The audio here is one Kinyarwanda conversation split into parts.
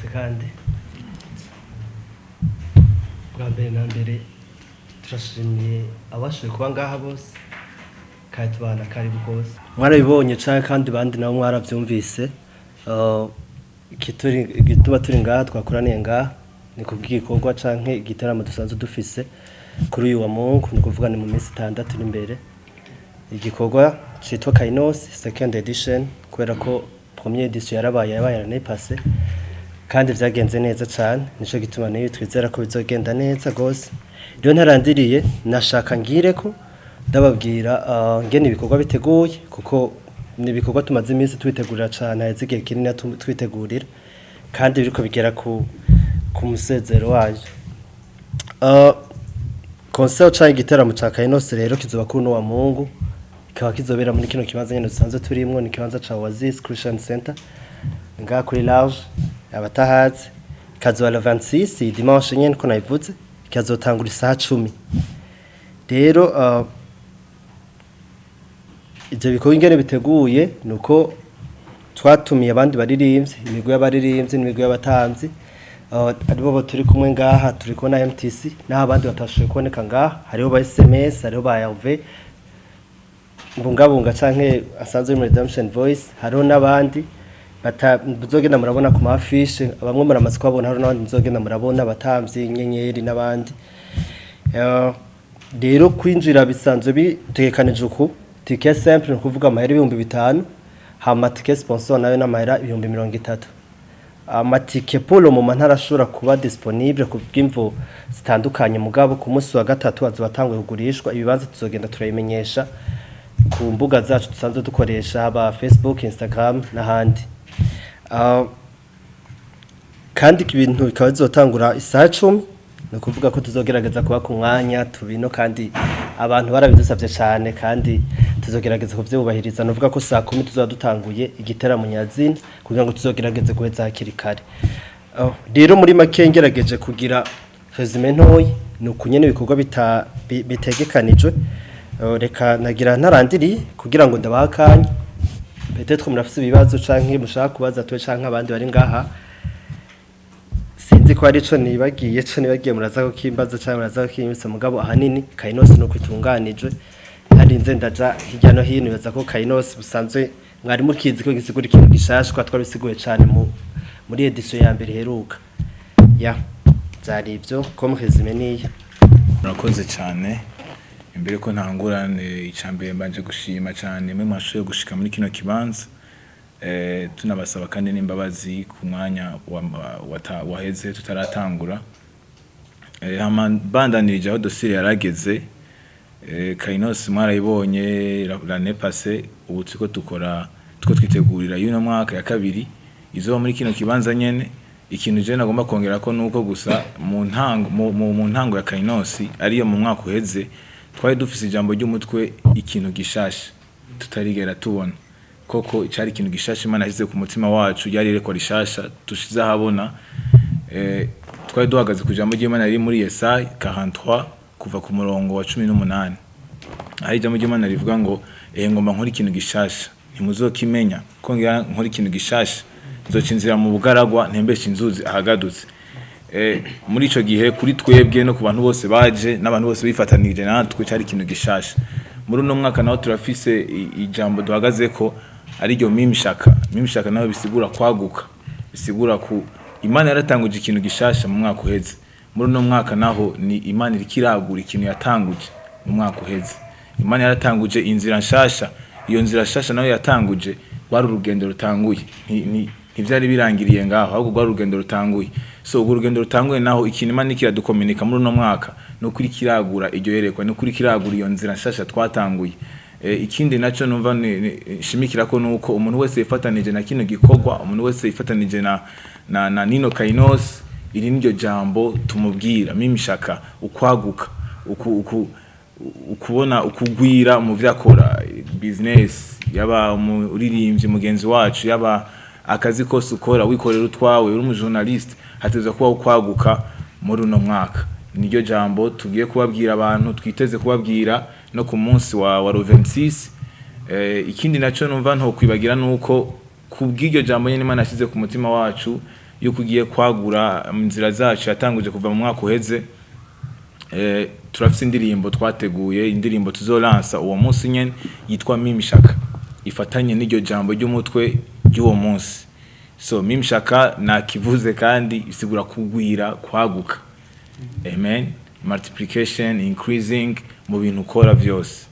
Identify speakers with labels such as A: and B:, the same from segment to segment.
A: mwaramutse kandi bwa mbere na mbere turashimiye abashoboye kuba ngaha bose kandi tubana karibu rwose mwarabibonye cyane kandi bandi nabo mwarabyumvise igituma turi ngaha twakoraniye ngaha ni kubw'igikorwa canke igitaramo dusanzwe dufise kuri uyu wa Mungu ni kuvuga ni mu minsi 6 imbere igikorwa citwa KAINOS second edition kubera ko première edition yarabaye Presse kandi vyagenze neza cyane nico gituma nayo twizera ko bizogenda neza gose rero ntarandiriye nashaka ngire ko ndababwira ngene ibikorwa biteguye kuko ni ibikorwa tumaze iminsi twitegurira cyane azigiye kinini twitegurira kandi biriko bigera ku musezero waje concert cha igitaramo cha KAINOS rero kizoba kuri no wa Mungu kikaba kizobera muri kino kibanza nyene dusanzwe turimwo ni kibanza cha Oasis Christian Center nga kuri large abatahazi kazoba le 26 dimanche nyene ko nayivuze kazotangura isaha 10 rero ivyo bikorwa ingene biteguye nuko twatumiye abandi baririmbyi imigwi y'abaririmbyi n'imigwi y'abatamvyi aribo turi kumwe ngaha turi kubona MTC naho abandi batashoboye kuboneka ngaha hariho ba SMS hariho ba RV mbungabunga canke asanzwe muri Redemption Voice hariho n'abandi bazogenda murabona ku mafishe bamwe muramaze kubabona hariho n'abandi muzogenda murabona abatamvyi inyenyeri n'abandi rero kwinjira bisanzwe bitegekanije uko ticket simple kuvuga amahera 5,000 hama ticket sponsor nayo n'amahera 30,000 amatike polo mu mantara ashobora kuba disponible ku bw'imvo zitandukanye mugabo ku munsi wa gatatu azobatangwe kugurishwa ibibanza tuzogenda turayimenyesha ku mbuga zacu dusanzwe dukoresha aba Facebook Instagram n'ahandi kandi ibintu bikaba bizotangura isaha 10 no kuvuga ko tuzogerageza kuba ku mwanya tubino kandi abantu barabidusavye cyane kandi tuzogerageza kuvyubahiriza novuga ko saa 10 tuzadutanguye igiteramo nyazina kugira ngo tuzogerageze guheza hakiri kare rero muri make ngerageje kugira resume ntoyi nukunyene ibikorwa bitegekanijwe reka nagira ntarandiri kugira ngo ndabakanye peut-être murafise ibibazo canke mushaka kubaza twe canke abandi bari ngaha sinzi ko ari cyo nibagiye muraza ko kimbaza cyangwa muraza ko kimitse mugabo ahanini KAINOS no kwitunganijwe hari nze ndaja hirya no hino baza ko KAINOS busanzwe mwari mukizi ko gisigura ikintu gishashwa twabisiguye cyane muri edition ya mbere heruka ya zari ivyo comme resume niya
B: murakoze cyane imbere ko ntangurane icambere mbanje gushima cyane mwe mwashoye gushika muri kino kibanza tunabasaba kandi n'imbabazi ku mwanya waheze tutaratangura bandanirije aho dosire yarageze KAINOS mwarayibonye la Presse ubu tuko twitegurira y'uno mwaka ya kabiri izo muri kino kibanza nyene ikintu je nagomba kongera ko nuko gusa mu ntango ya KAINOS ariyo mu mwaka uheze twari dufise ijambo ry'umutwe ikintu gishasha tutarigera tubona koko cyari ikintu gishasha Imana yashyize ku mutima wacu yari reko rishasha tushize ahabona twari duhagaze ku jambo ry'Imana riri muri Yesaya 43 kuva ku murongo wa 18 aho ijambo ry'Imana rivuga ngo ngomba nkora ikintu gishasha ntimuzokimenya ko ngira nkora ikintu gishasha nzocinzira mu bugaragwa ntembeshe inzuzi ahagadutse muri ico gihe kuri twebwe no ku bantu bose baje n'abantu bose bifatanije natwe cyari ikintu gishasha muri uno mwaka naho turafise ijambo duhagaze ko ari ryo mimishaka naho bisigura kwaguka bisigura ku Imana yaratanguje ikintu gishasha mu mwaka uheze muri uno mwaka naho ni Imana irikiragura ikintu yatanguje mu mwaka uheze Imana yaratanguje inzira nshasha iyo nzira nshasha nayo yatanguje wari urugendo rutanguye ntivyari birangiriye ngaho ahubwo rwari urugendo rutanguye so urwo rugendo rutanguye naho ikintu Imana ikiradukomunika muri uno mwaka no kuri kiragura iryo yerekwa no kuri kiragura iyo nzira nshasha twatanguye ikindi naco numva shimikira ko nuko umuntu wese yifatanije na kino gikorwa umuntu wese yifatanije na nino KAINOS iri niryo jambo tumubwira mimishaka ukwaguka ukubona ukugwira mu vyakora business yaba uririmbyi mugenzi wacu yaba akazi kose ukora wikorera utwawe uri mu journalist hateza kuba ukwaguka muri uno mwaka niryo jambo tugiye kubabwira abantu twiteze kubabwira no ku munsi wa 26 ikindi naco numva nto kwibagira nuko kubw'iryo jambo nyene Imana yashyize ku mutima wacu yuko ugiye kwagura inzira zacu yatanguje kuva mu mwaka uheze. Turafise indirimbo twateguye, indirimbo tuzolansa uwo munsi nyene yitwa Mimishaka, ifatanye n'iryo jambo ry'umutwe ry'uwo munsi. So Mimishaka nakivuze kandi isigura kugwira, kwaguka. Amen. Multiplication, increasing mu bintu ukora vyose.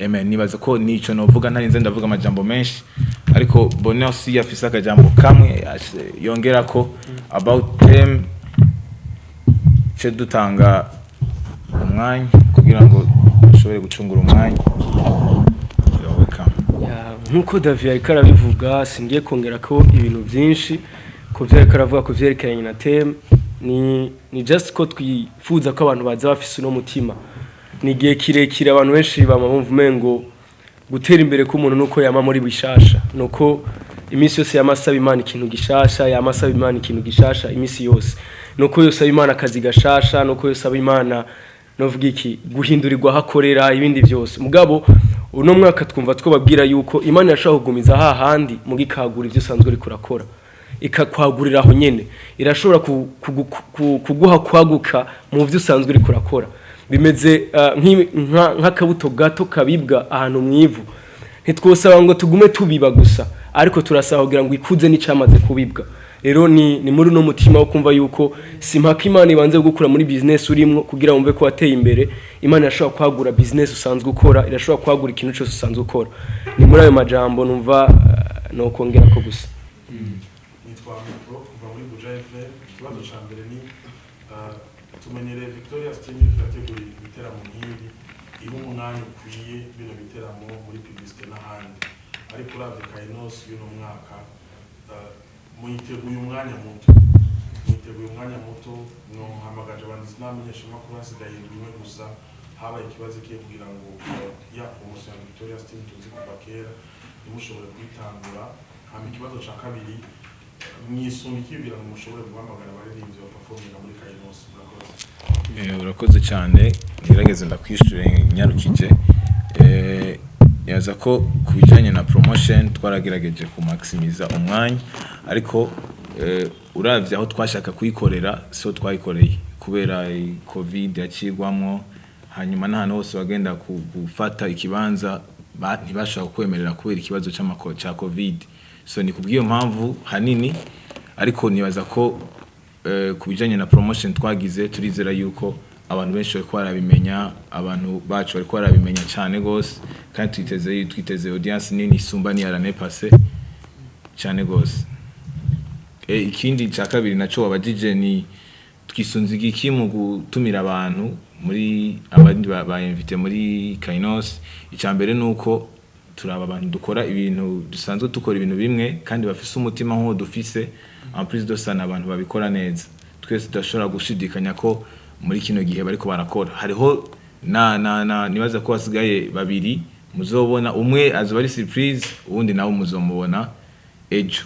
B: Amen. Nibaza ko nico novuga, ntarinze ndavuga amajambo menshi, ariko Bonheur si yafise akajambo kamwe yongera ko about them cyo dutanga umwanya kugira ngo ushobore gucungura umwanya.
A: Nkuko David ariko arabivuga, singiye kongera ko ibintu byinshi ko vyariko aravuga ko vyerekeranye na theme, ni just ko twifuza ko abantu baza bafise no mutima. Ni gihe kirekire abantu benshi bamumva umengo gutera imbere ku muntu nuko yama muri bishasha, nuko imisi yose yamasaba Imana ikintu gishasha, yamasaba Imana ikintu gishasha imisi yose, nuko yose Imana akazi gashasha, nuko yose Imana novuga iki guhindurirwa hakorera ibindi byose. Mugabo uno mwaka twumva twobabwira yuko Imana yashaka kugumiza hahandi mugikagura ivyo sanzwe uri kurakora, ikakwagurira aho nyene, irashobora kuguha kwaguka mu byo usanzwe uri kurakora. Bimeze nk'akabuto gato kabibwa ahantu mwivu, ntitwosaba ngo tugume tubiba gusa, ariko turasaba kugira ngo ikuze n'icamaze kubibwa. Rero ni muri no mutima wo kumva yuko simpaka Imana ibanze gukura muri business urimwo kugira wumve ko wateye imbere. Imana yashobora kwagura business usanzwe ukora, irashobora kwagura ikintu cyose usanzwe ukora. Ni muri ayo majambo numva no kongera ko gusa.
C: Nitwa Mikro kuva muri Bujafe. Ikibazo ca mbere ni tumenyereye Victoria's team irategura ibiteramo nk'ibi, iho umwanya ukwiye bino biteramo muri publicité n'ahandi, ariko uravye KAINOS y'uno mwaka muyiteguye umwanya muto, no hamagaje abantu sinamenyesha makuru hasigaye indwi gusa, habaye ikibazo kiye kugira ngo ya promotion ya Victoria's team tuzi kuva kera nimushobore kwitangura. Hama ikibazo ca kabiri, mwisumbukiye kugira ngo mushobore guhamagara abaririmbyi ba performing muri KAINOS.
B: Urakoze cyane, ngerageze ndakwishure nyarukije. Yaza ko kubijanye na promotion twaragerageje ku maximiza umwanya, ariko uravye aho twashaka kuyikorera so twayikoreye kubera covid yacigwamwo, hanyuma n'ahantu hose bagenda gufata ikibanza ntibashaka kwemerera kubera ikibazo ca covid. So ni kubwiyo mpamvu hanini, ariko nibaza ko kubijanye na promotion twagize turizera yuko abantu benshi bari kwarabimenya, abantu bacu bari kwarabimenya cyane gose, kandi twiteze audience nini isumba ni l'année passée cyane gose. Ikindi ca kabiri naco wabajije ni twisunze iki mu gutumira abantu muri abandi ba invite muri KAINOS. Icambere nuko turaba abantu dukora ibintu dusanzwe dukora ibintu bimwe kandi bafise umutima nko dufise, en plus de ça n'abantu babikora neza. Twese tudashobora gushidikanya ko muri kino gihe bariko barakora. Hariho nibaza ko hasigaye babiri muzobona, umwe azoba ari surprise, uwundi nawe muzomubona ejo.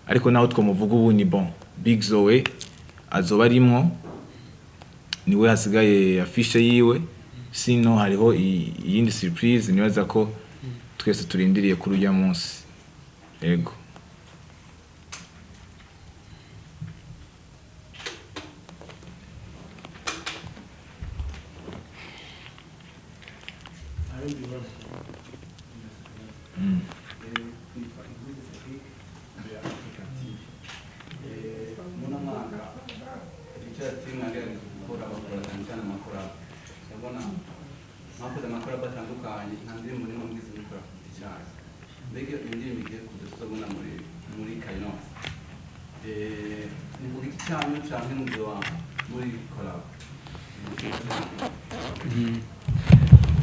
B: Ariko naho twomuvuga ubu ni bon, Big Zoe azoba arimwo, niwe hasigaye afishe yiwe. Sino hariho iyindi surprise nibaza ko twese turindiriye kuri uya munsi. Yego.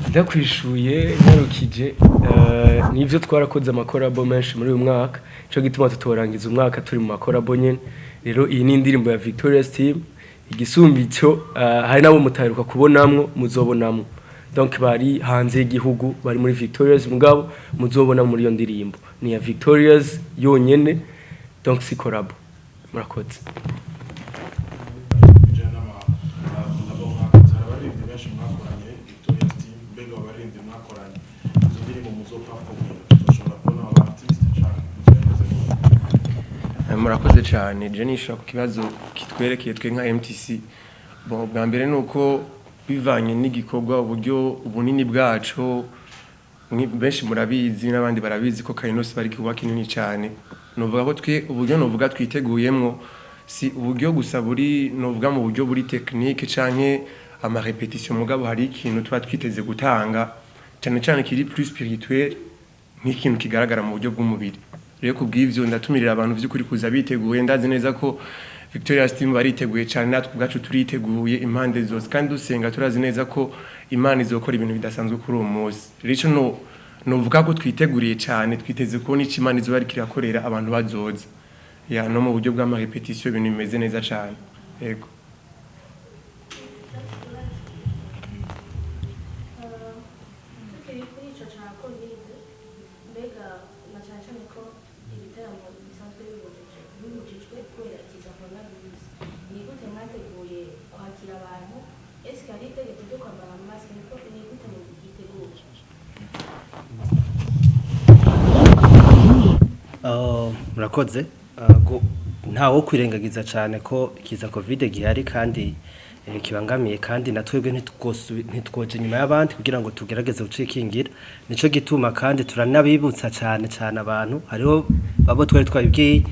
A: Ndakwishuye nyarukije, nivyo twarakoze amakorabo menshi muri uyu mwaka, cyo gituma tutorangiza umwaka turi mu makorabo nyene. Rero iyi ni indirimbo ya Victoria's team, igisumbityo hari nabo mutaheruka kubonamwo muzobonamwo, donc bari hanze y'igihugu bari muri Victoria's, mugabo muzobona muri iyo ndirimbo ni ya Victoria's yonyene, donc si korabo. Murakoze.
D: murakoze cyane je nishura ku kibazo kitwerekeye twe nka MTC bon bwa mbere nuko bivanye n'igikorwa uburyo ubunini bwacu benshi murabizi n'abandi barabizi ko KAINOS bari kuba kinini cyane novuga ko twe uburyo novuga twiteguyemwo si uburyo gusa buri novuga mu buryo buri technique canke ama repetition mugabo hari ikintu tuba twiteze gutanga cyane cyane kiri plus spirituel nk'ikintu kigaragara mu buryo bw'umubiri rero kubw'ivyo ndatumirira abantu vy'ukuri kuza biteguye ndazi neza ko Victoria's team bariteguye cyane natwe ubwacu turiteguye impande zose kandi dusenga turazi neza ko Imana izokora ibintu bidasanzwe kuri uwo munsi rero novuga ko twiteguriye cyane twiteze kubona iki Imana izo bari kirakorera abantu bazoza ya no mu buryo bw'ama repetition ibintu bimeze neza cyane yego
A: murakoze ntawo kwirengagiza cyane ko ikiza covid gihari kandi kibangamiye kandi natwebwe ntitwoje nyuma y'abandi kugira ngo tugerageze gucikingira nico gituma kandi turanabibutsa cyane abantu hariho babo twari twabibwiye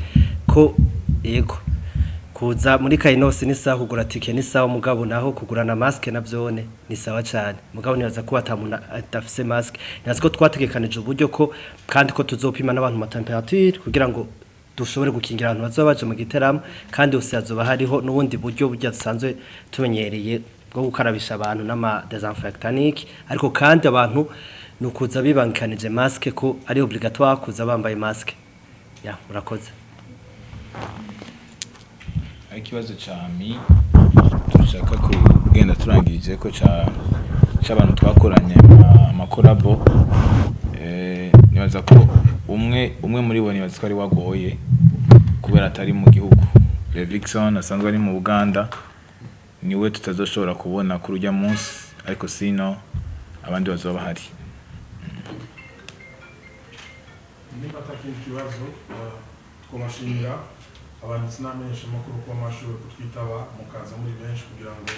A: ko yego kuza muri KAINOS ni sawa kugura tike ni sawa mugabo naho kugura na mask navyone ni sawa cyane mugabo nibaza ko atamuntu atafise mask nazo ko twategekanije uburyo ko kandi ko tuzopima n'abantu ma temperature kugira ngo dushobore gukingira abantu bazoba baje mu giteramo kandi usazoba hariho n'ubundi buryo burya dusanzwe tumenyereye bwo gukarabisha abantu n'ama desinfectanique ariko kandi abantu nukuza bibankanije mask ko ari obligatoire kuza bambaye mask ya murakoze
B: ikibazo cyami dushaka kugenda turangije ko cy'abantu twakoranye amakorabo nibaza ko umwe muri bo nibaza ko ari wagoye kubera atari mu gihugu Levixon asanzwe ari mu Uganda niwe tutazoshobora kubona kuri ujya munsi ariko sino abandi bazoba bahari
C: niba atakindi kibazo twamashimira abanditsi n'amenyesha makuru ko amashoboye kutwitaba mukaza muri benshi kugira ngo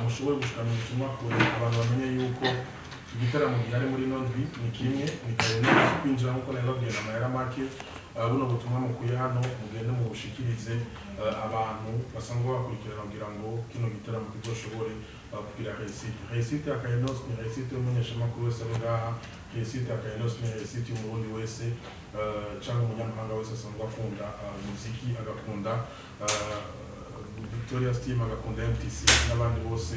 C: mushobore gushikana ubutumwa kure abantu bamenye yuko igitaramo gihari muri Nondwi ni kimwe ni KAINOS kwinjira nkuko nababwiye na Mayara Make buno butumwa mukuye hano mugende mu bushikirize abantu basanzwe bakurikirana kugira ngo kino gitaramo kizoshobore kugira réussite ya KAINOS ni réussite y'umunyesha makuru wese ngaha réussite ya KAINOS ni réussite y'umurundi wese cyangwa umunyamahanga wese asanzwe akunda muziki agakunda Victoria's team agakunda MTC n'abandi bose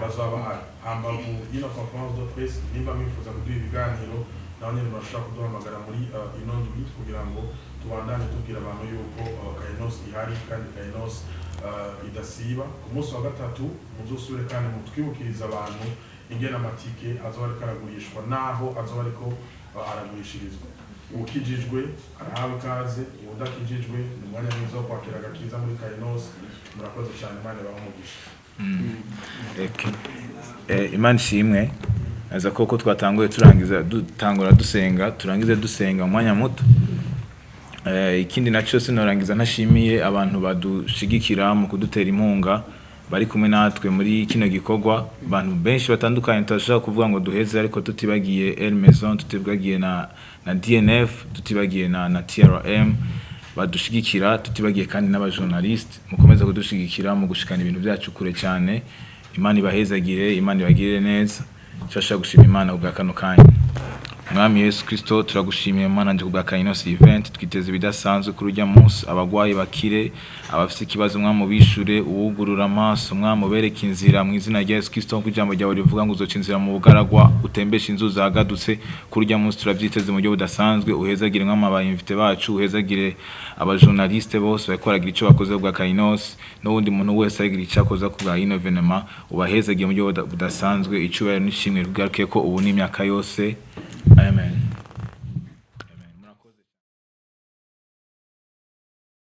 C: bazaba bahari hambavu y'ino conference de presse nimba mwifuza kuduha ibiganiro naho nyine murashobora kuduhamagara muri ino ndwi kugira ngo tubandane tubwira abantu yuko KAINOS ihari kandi KAINOS idasiba ku munsi wa gatatu muzosubire kandi mutwibukiriza abantu ingena amatike azoba ariko aragurishwa naho azoba ariko aragurishirizwa ukijijwe arahawe ikaze udakijijwe ni umwanya mwiza wo kwakira agakiza muri KAINOS murakoze cyane Imana ibahe
B: Imana ishimwe aza koko twatanguye turangize dusenga umwanya muto ikindi naco sinorangiza ntashimiye abantu badushigikira mu kudutera impunga bari kumwe natwe muri kino gikorwa abantu benshi batandukanye tutashaka kuvuga ngo duheze ariko tutibagiye El Maison tutibagiye na DNF tutibagiye na TRM badushigikira tutibagiye kandi n'abajournaliste mukomeza kudushigikira mu gushikana ibintu byacu kure cyane Imana ibahezagire Imana ibagirire neza cyashaka gushima Imana ubwa kano kanya Mwami Yesu Kristo turagushimiye Mana nje kubwa KAINOS event twiteze ibidasanzwe kuri ujya munsi abagwayi bakire abafite ikibazo mwami bishure uwugurura amaso mwami bereka inzira mu izina rya Yesu Kristo kujambo ryawe rivuga ngo uzoca inzira mu bugaragwa utembesha inzu zagadutse kuri ujya munsi turavyiteze mu buryo budasanzwe uhezagire mwami abayimvite bacu uhezagire abajournaliste bose bakoragira ico bakoze bwa KAINOS n'ubundi muntu wese agira ico akoza ku bwa ino evenement ubahezagire mu buryo budasanzwe icubahiro n'ishimwe rugaruke ko ubu n'imyaka yose